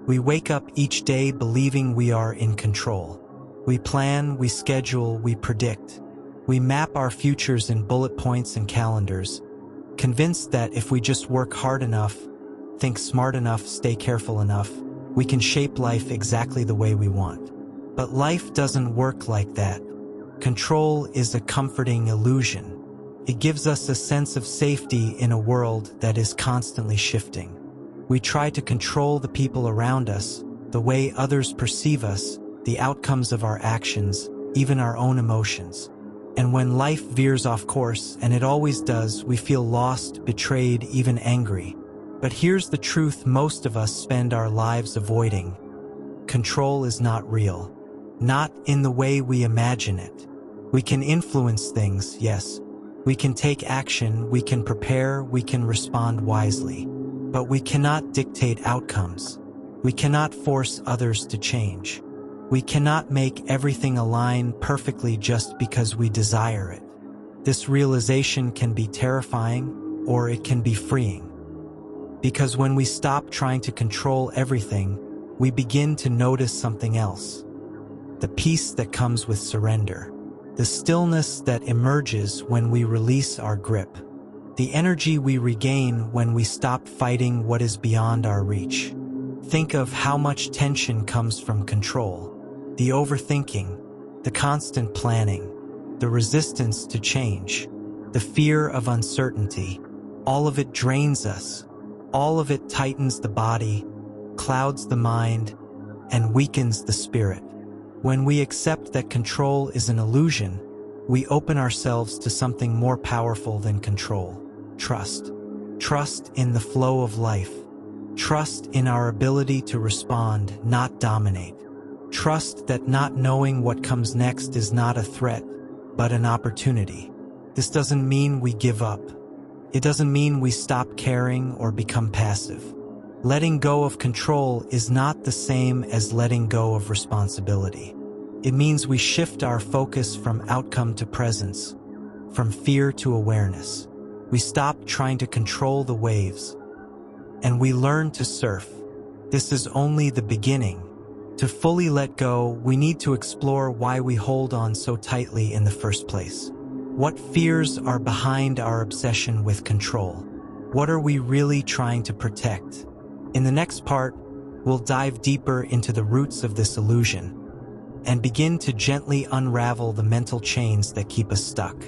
We wake up each day believing we are in control. We plan, we schedule, we predict. We map our futures in bullet points and calendars, convinced that if we just work hard enough, think smart enough, stay careful enough, we can shape life exactly the way we want. But life doesn't work like that. Control is a comforting illusion. It gives us a sense of safety in a world that is constantly shifting. We try to control the people around us, the way others perceive us, the outcomes of our actions, even our own emotions. And when life veers off course, and it always does, we feel lost, betrayed, even angry. But here's the truth most of us spend our lives avoiding. Control is not real. Not in the way we imagine it. We can influence things, yes. We can take action, we can prepare, we can respond wisely. But we cannot dictate outcomes. We cannot force others to change. We cannot make everything align perfectly just because we desire it. This realization can be terrifying, or it can be freeing. Because when we stop trying to control everything, we begin to notice something else. The peace that comes with surrender. The stillness that emerges when we release our grip. The energy we regain when we stop fighting what is beyond our reach. Think of how much tension comes from control. The overthinking, the constant planning, the resistance to change, the fear of uncertainty. All of it drains us. All of it tightens the body, clouds the mind, and weakens the spirit. When we accept that control is an illusion, we open ourselves to something more powerful than control. Trust. Trust in the flow of life. Trust in our ability to respond, not dominate. Trust that not knowing what comes next is not a threat, but an opportunity. This doesn't mean we give up. It doesn't mean we stop caring or become passive. Letting go of control is not the same as letting go of responsibility. It means we shift our focus from outcome to presence, from fear to awareness. We stop trying to control the waves, and we learn to surf. This is only the beginning. To fully let go, we need to explore why we hold on so tightly in the first place. What fears are behind our obsession with control? What are we really trying to protect? In the next part, we'll dive deeper into the roots of this illusion and begin to gently unravel the mental chains that keep us stuck.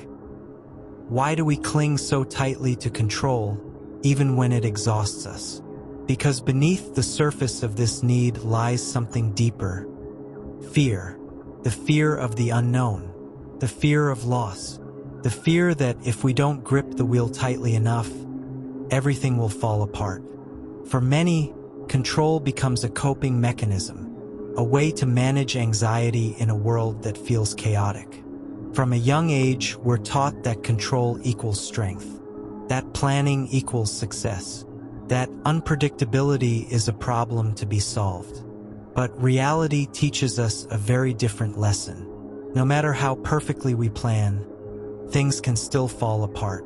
Why do we cling so tightly to control, even when it exhausts us? Because beneath the surface of this need lies something deeper. Fear. The fear of the unknown. The fear of loss. The fear that if we don't grip the wheel tightly enough, everything will fall apart. For many, control becomes a coping mechanism, a way to manage anxiety in a world that feels chaotic. From a young age, we're taught that control equals strength, that planning equals success, that unpredictability is a problem to be solved. But reality teaches us a very different lesson. No matter how perfectly we plan, things can still fall apart.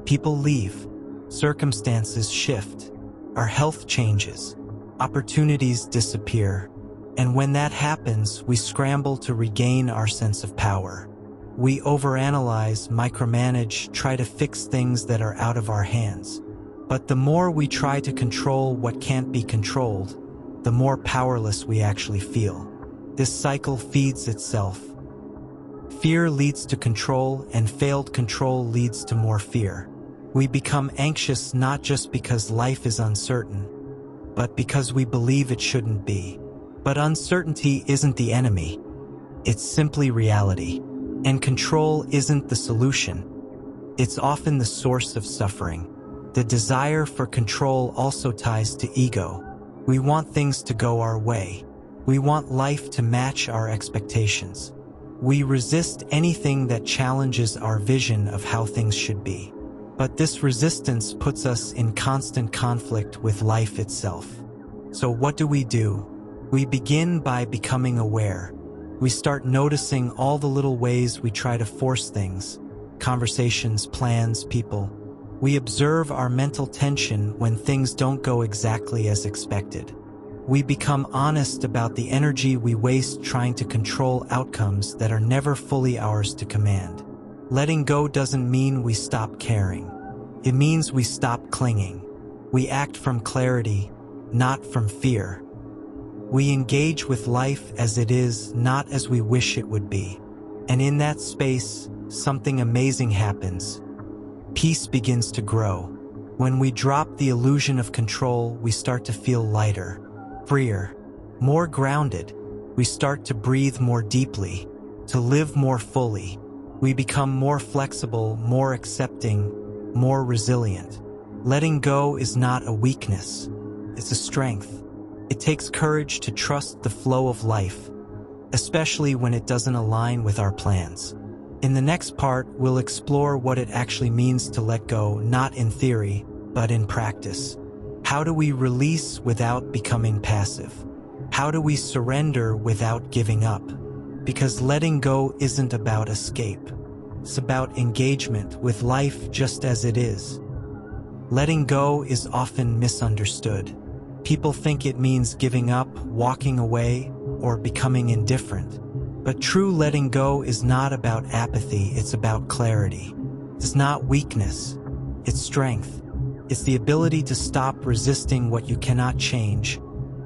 People leave, circumstances shift, our health changes, opportunities disappear, and when that happens, we scramble to regain our sense of power. We overanalyze, micromanage, try to fix things that are out of our hands. But the more we try to control what can't be controlled, the more powerless we actually feel. This cycle feeds itself. Fear leads to control, and failed control leads to more fear. We become anxious not just because life is uncertain, but because we believe it shouldn't be. But uncertainty isn't the enemy. It's simply reality. And control isn't the solution. It's often the source of suffering. The desire for control also ties to ego. We want things to go our way. We want life to match our expectations. We resist anything that challenges our vision of how things should be. But this resistance puts us in constant conflict with life itself. So what do? We begin by becoming aware. We start noticing all the little ways we try to force things, conversations, plans, people. We observe our mental tension when things don't go exactly as expected. We become honest about the energy we waste trying to control outcomes that are never fully ours to command. Letting go doesn't mean we stop caring. It means we stop clinging. We act from clarity, not from fear. We engage with life as it is, not as we wish it would be. And in that space, something amazing happens. Peace begins to grow. When we drop the illusion of control, we start to feel lighter, freer, more grounded. We start to breathe more deeply, to live more fully. We become more flexible, more accepting, more resilient. Letting go is not a weakness. It's a strength. It takes courage to trust the flow of life, especially when it doesn't align with our plans. In the next part, we'll explore what it actually means to let go, not in theory, but in practice. How do we release without becoming passive? How do we surrender without giving up? Because letting go isn't about escape. It's about engagement with life just as it is. Letting go is often misunderstood. People think it means giving up, walking away, or becoming indifferent. But true letting go is not about apathy, it's about clarity. It's not weakness, it's strength. It's the ability to stop resisting what you cannot change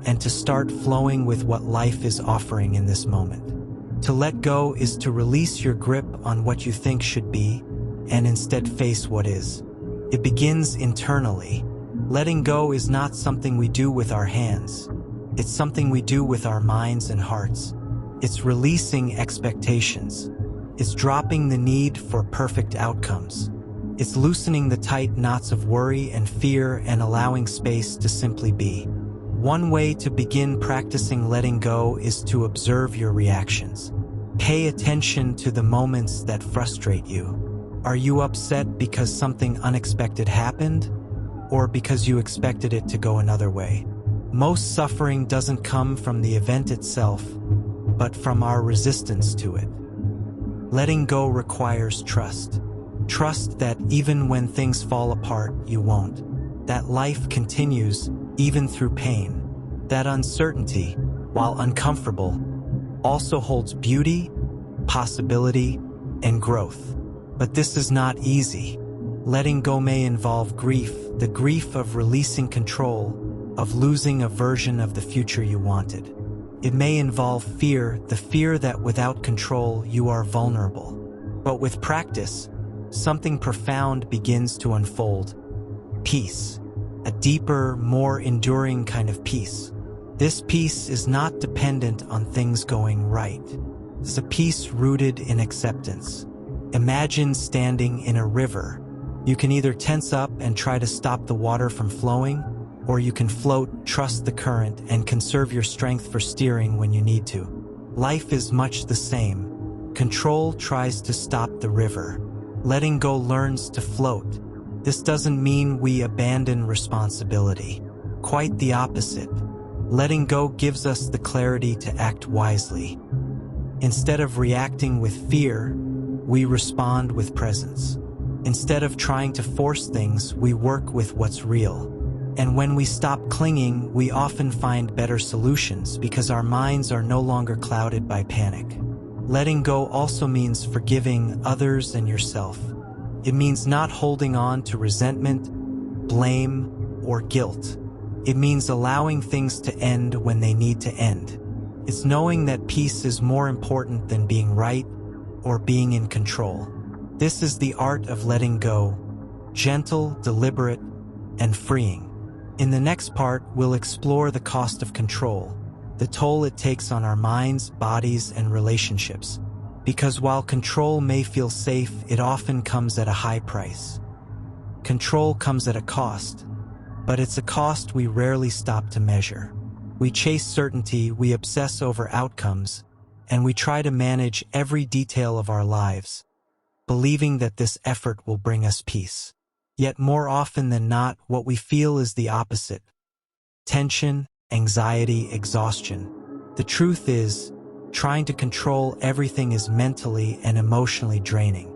and to start flowing with what life is offering in this moment. To let go is to release your grip on what you think should be and instead face what is. It begins internally. Letting go is not something we do with our hands. It's something we do with our minds and hearts. It's releasing expectations. It's dropping the need for perfect outcomes. It's loosening the tight knots of worry and fear and allowing space to simply be. One way to begin practicing letting go is to observe your reactions. Pay attention to the moments that frustrate you. Are you upset because something unexpected happened? Or because you expected it to go another way? Most suffering doesn't come from the event itself, but from our resistance to it. Letting go requires trust. Trust that even when things fall apart, you won't. That life continues even through pain. That uncertainty, while uncomfortable, also holds beauty, possibility, and growth. But this is not easy. Letting go may involve grief, the grief of releasing control, of losing a version of the future you wanted. It may involve fear, the fear that without control you are vulnerable. But with practice, something profound begins to unfold. Peace. A deeper, more enduring kind of peace. This peace is not dependent on things going right. It's a peace rooted in acceptance. Imagine standing in a river. You can either tense up and try to stop the water from flowing, or you can float, trust the current, and conserve your strength for steering when you need to. Life is much the same. Control tries to stop the river. Letting go learns to float. This doesn't mean we abandon responsibility. Quite the opposite. Letting go gives us the clarity to act wisely. Instead of reacting with fear, we respond with presence. Instead of trying to force things, we work with what's real. And when we stop clinging, we often find better solutions because our minds are no longer clouded by panic. Letting go also means forgiving others and yourself. It means not holding on to resentment, blame, or guilt. It means allowing things to end when they need to end. It's knowing that peace is more important than being right or being in control. This is the art of letting go, gentle, deliberate, and freeing. In the next part, we'll explore the cost of control, the toll it takes on our minds, bodies, and relationships. Because while control may feel safe, it often comes at a high price. Control comes at a cost, but it's a cost we rarely stop to measure. We chase certainty, we obsess over outcomes, and we try to manage every detail of our lives, believing that this effort will bring us peace. Yet more often than not, what we feel is the opposite. Tension, anxiety, exhaustion. The truth is, trying to control everything is mentally and emotionally draining.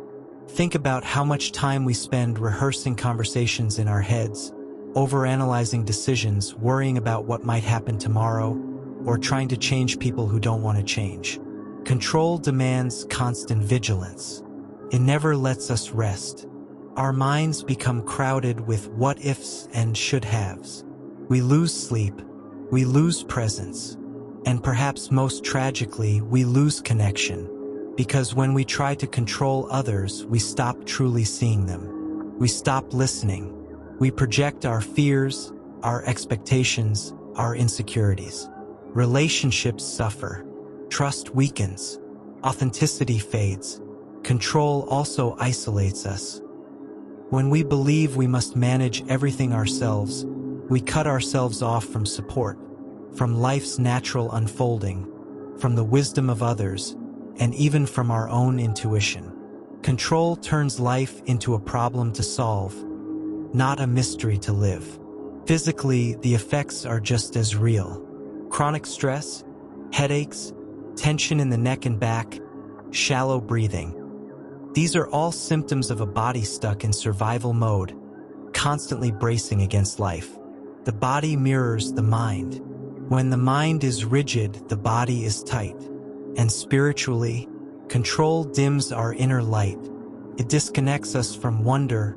Think about how much time we spend rehearsing conversations in our heads, overanalyzing decisions, worrying about what might happen tomorrow, or trying to change people who don't want to change. Control demands constant vigilance. It never lets us rest. Our minds become crowded with what-ifs and should-haves. We lose sleep, we lose presence, and perhaps most tragically, we lose connection. Because when we try to control others, we stop truly seeing them. We stop listening. We project our fears, our expectations, our insecurities. Relationships suffer. Trust weakens. Authenticity fades. Control also isolates us. When we believe we must manage everything ourselves, we cut ourselves off from support, from life's natural unfolding, from the wisdom of others, and even from our own intuition. Control turns life into a problem to solve, not a mystery to live. Physically, the effects are just as real. Chronic stress, headaches, tension in the neck and back, shallow breathing. These are all symptoms of a body stuck in survival mode, constantly bracing against life. The body mirrors the mind. When the mind is rigid, the body is tight. And spiritually, control dims our inner light. It disconnects us from wonder,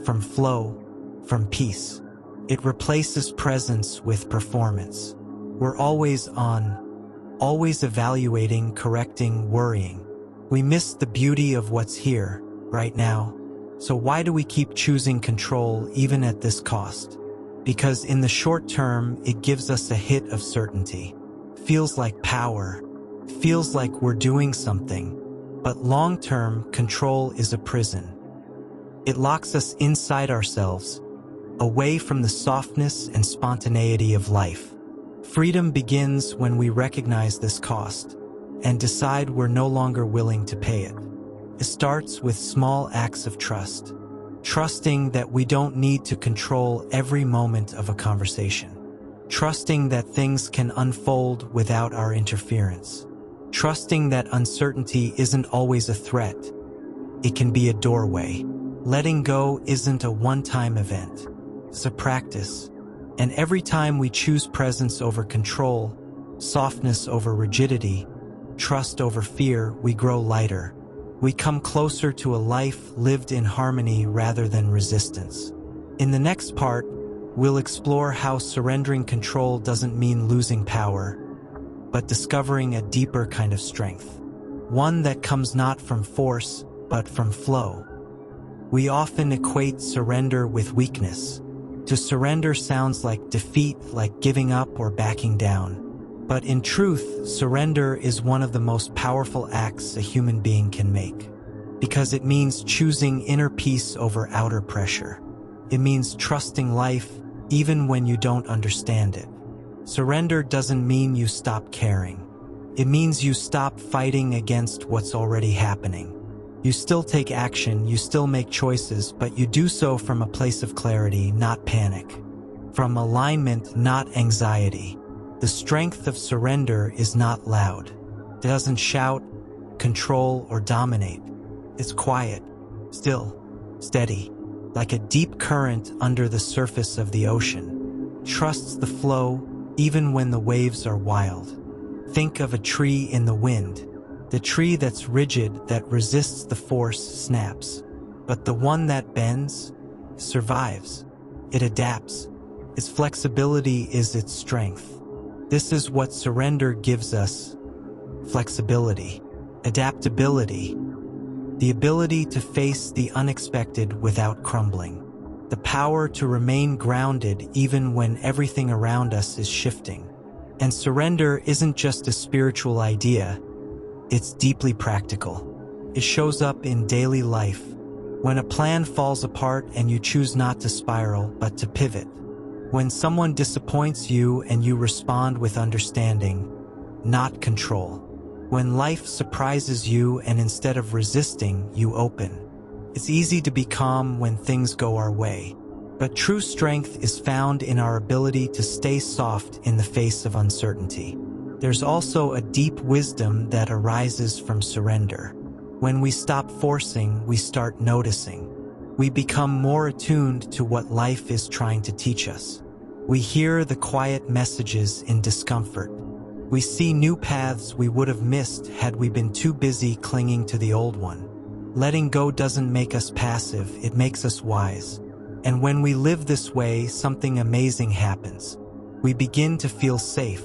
from flow, from peace. It replaces presence with performance. We're always on, always evaluating, correcting, worrying. We miss the beauty of what's here, right now. So why do we keep choosing control even at this cost? Because in the short term, it gives us a hit of certainty. Feels like power. Feels like we're doing something. But long-term, control is a prison. It locks us inside ourselves, away from the softness and spontaneity of life. Freedom begins when we recognize this cost and decide we're no longer willing to pay it. It starts with small acts of trust, trusting that we don't need to control every moment of a conversation, trusting that things can unfold without our interference, trusting that uncertainty isn't always a threat. It can be a doorway. Letting go isn't a one-time event. It's a practice. And every time we choose presence over control, softness over rigidity, trust over fear, we grow lighter. We come closer to a life lived in harmony rather than resistance. In the next part, we'll explore how surrendering control doesn't mean losing power, but discovering a deeper kind of strength. One that comes not from force, but from flow. We often equate surrender with weakness. To surrender sounds like defeat, like giving up or backing down. But in truth, surrender is one of the most powerful acts a human being can make. Because it means choosing inner peace over outer pressure. It means trusting life even when you don't understand it. Surrender doesn't mean you stop caring. It means you stop fighting against what's already happening. You still take action, you still make choices, but you do so from a place of clarity, not panic. From alignment, not anxiety. The strength of surrender is not loud. It doesn't shout, control, or dominate. It's quiet, still, steady, like a deep current under the surface of the ocean. Trusts the flow even when the waves are wild. Think of a tree in the wind. The tree that's rigid, that resists the force, snaps. But the one that bends, survives. It adapts. Its flexibility is its strength. This is what surrender gives us. Flexibility, adaptability, the ability to face the unexpected without crumbling, the power to remain grounded even when everything around us is shifting. And surrender isn't just a spiritual idea. It's deeply practical. It shows up in daily life. When a plan falls apart and you choose not to spiral, but to pivot. When someone disappoints you and you respond with understanding, not control. When life surprises you and instead of resisting, you open. It's easy to be calm when things go our way. But true strength is found in our ability to stay soft in the face of uncertainty. There's also a deep wisdom that arises from surrender. When we stop forcing, we start noticing. We become more attuned to what life is trying to teach us. We hear the quiet messages in discomfort. We see new paths we would have missed had we been too busy clinging to the old one. Letting go doesn't make us passive, it makes us wise. And when we live this way, something amazing happens. We begin to feel safe.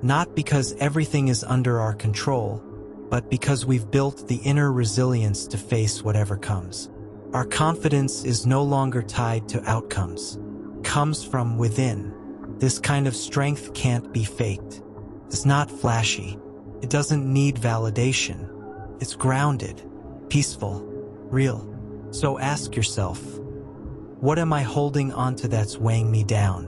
Not because everything is under our control, but because we've built the inner resilience to face whatever comes. Our confidence is no longer tied to outcomes. It comes from within. This kind of strength can't be faked. It's not flashy. It doesn't need validation. It's grounded, peaceful, real. So ask yourself, what am I holding onto that's weighing me down?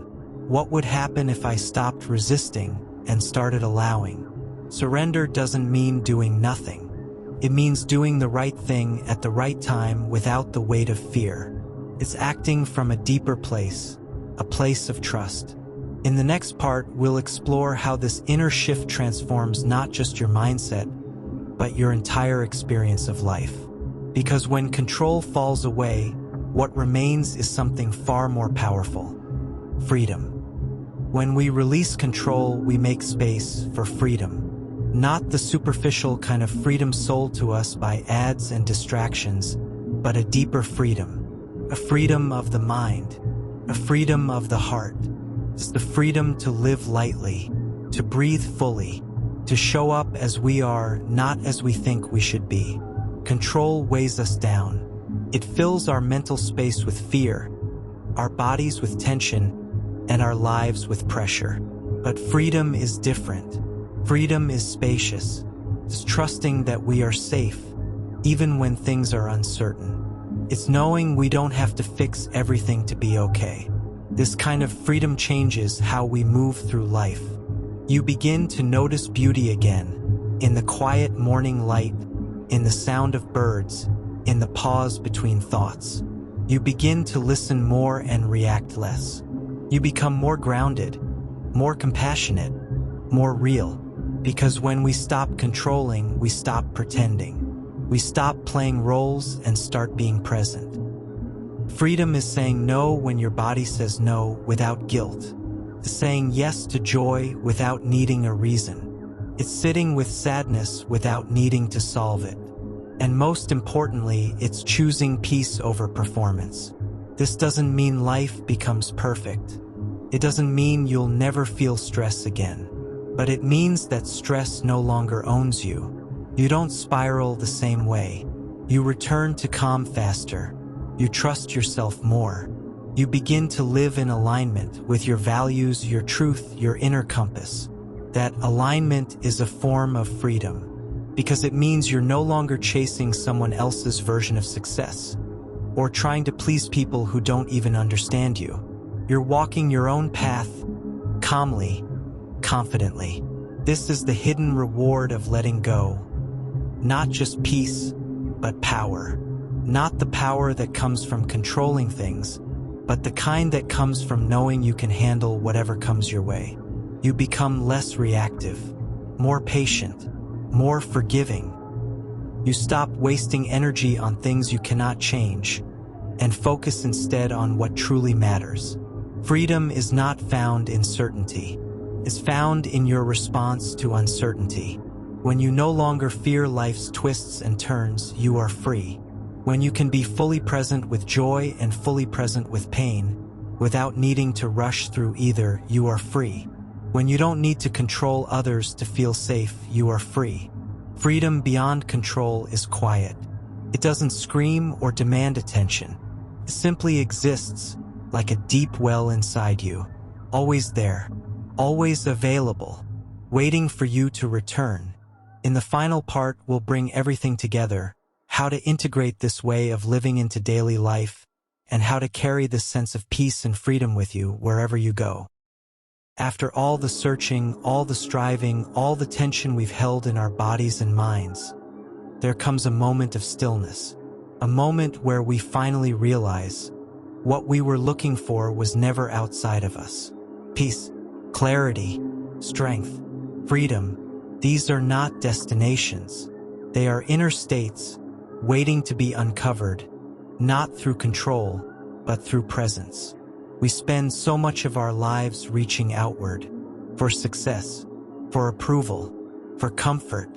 What would happen if I stopped resisting and started allowing? Surrender doesn't mean doing nothing. It means doing the right thing at the right time without the weight of fear. It's acting from a deeper place, a place of trust. In the next part, we'll explore how this inner shift transforms not just your mindset, but your entire experience of life. Because when control falls away, what remains is something far more powerful: freedom. When we release control, we make space for freedom. Not the superficial kind of freedom sold to us by ads and distractions, but a deeper freedom. A freedom of the mind, a freedom of the heart. It's the freedom to live lightly, to breathe fully, to show up as we are, not as we think we should be. Control weighs us down. It fills our mental space with fear, our bodies with tension, and our lives with pressure. But freedom is different. Freedom is spacious. It's trusting that we are safe, even when things are uncertain. It's knowing we don't have to fix everything to be okay. This kind of freedom changes how we move through life. You begin to notice beauty again, in the quiet morning light, in the sound of birds, in the pause between thoughts. You begin to listen more and react less. You become more grounded, more compassionate, more real. Because when we stop controlling, we stop pretending. We stop playing roles and start being present. Freedom is saying no when your body says no without guilt. It's saying yes to joy without needing a reason. It's sitting with sadness without needing to solve it. And most importantly, it's choosing peace over performance. This doesn't mean life becomes perfect. It doesn't mean you'll never feel stress again. But it means that stress no longer owns you. You don't spiral the same way. You return to calm faster. You trust yourself more. You begin to live in alignment with your values, your truth, your inner compass. That alignment is a form of freedom, because it means you're no longer chasing someone else's version of success, or trying to please people who don't even understand you. You're walking your own path, calmly, confidently. This is the hidden reward of letting go. Not just peace, but power. Not the power that comes from controlling things, but the kind that comes from knowing you can handle whatever comes your way. You become less reactive, more patient, more forgiving. You stop wasting energy on things you cannot change, and focus instead on what truly matters. Freedom is not found in certainty. It's found in your response to uncertainty. When you no longer fear life's twists and turns, you are free. When you can be fully present with joy and fully present with pain, without needing to rush through either, you are free. When you don't need to control others to feel safe, you are free. Freedom beyond control is quiet. It doesn't scream or demand attention. It simply exists, like a deep well inside you, always there, always available, waiting for you to return. In the final part, we'll bring everything together: how to integrate this way of living into daily life, and how to carry this sense of peace and freedom with you wherever you go. After all the searching, all the striving, all the tension we've held in our bodies and minds, there comes a moment of stillness, a moment where we finally realize what we were looking for was never outside of us. Peace, clarity, strength, freedom, these are not destinations. They are inner states, waiting to be uncovered, not through control, but through presence. We spend so much of our lives reaching outward, for success, for approval, for comfort,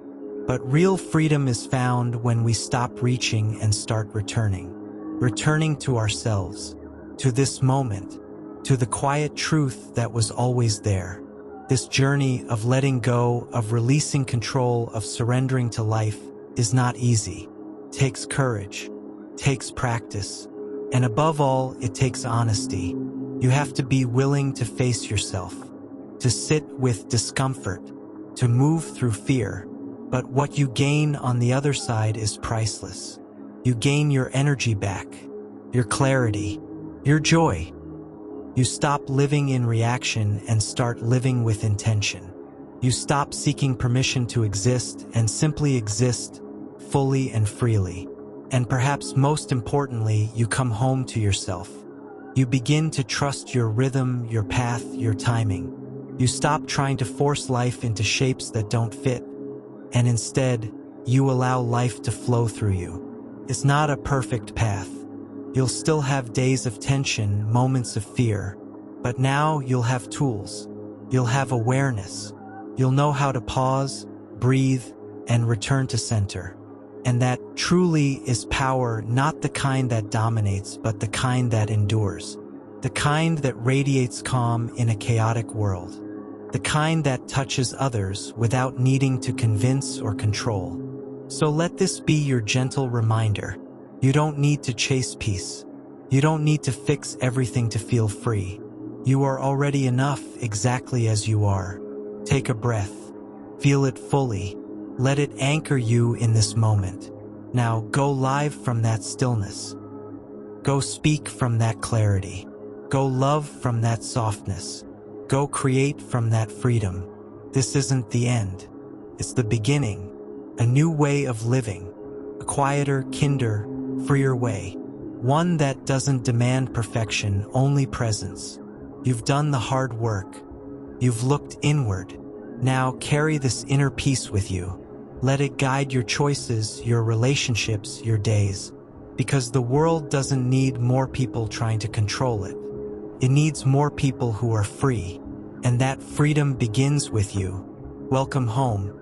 but real freedom is found when we stop reaching and start returning to ourselves, to this moment, to the quiet truth that was always there. This journey of letting go, of releasing control, of surrendering to life is not easy. It takes courage, takes practice, and above all, it takes honesty. You have to be willing to face yourself, to sit with discomfort, to move through fear. But what you gain on the other side is priceless. You gain your energy back, your clarity, your joy. You stop living in reaction and start living with intention. You stop seeking permission to exist and simply exist fully and freely. And perhaps most importantly, you come home to yourself. You begin to trust your rhythm, your path, your timing. You stop trying to force life into shapes that don't fit, and instead, you allow life to flow through you. It's not a perfect path. You'll still have days of tension, moments of fear, but now you'll have tools. You'll have awareness. You'll know how to pause, breathe, and return to center. And that truly is power, not the kind that dominates, but the kind that endures. The kind that radiates calm in a chaotic world. The kind that touches others without needing to convince or control. So let this be your gentle reminder. You don't need to chase peace. You don't need to fix everything to feel free. You are already enough exactly as you are. Take a breath. Feel it fully. Let it anchor you in this moment. Now go live from that stillness. Go speak from that clarity. Go love from that softness. Go create from that freedom. This isn't the end. It's the beginning. A new way of living. A quieter, kinder, freer way. One that doesn't demand perfection, only presence. You've done the hard work. You've looked inward. Now carry this inner peace with you. Let it guide your choices, your relationships, your days. Because the world doesn't need more people trying to control it. It needs more people who are free. And that freedom begins with you. Welcome home.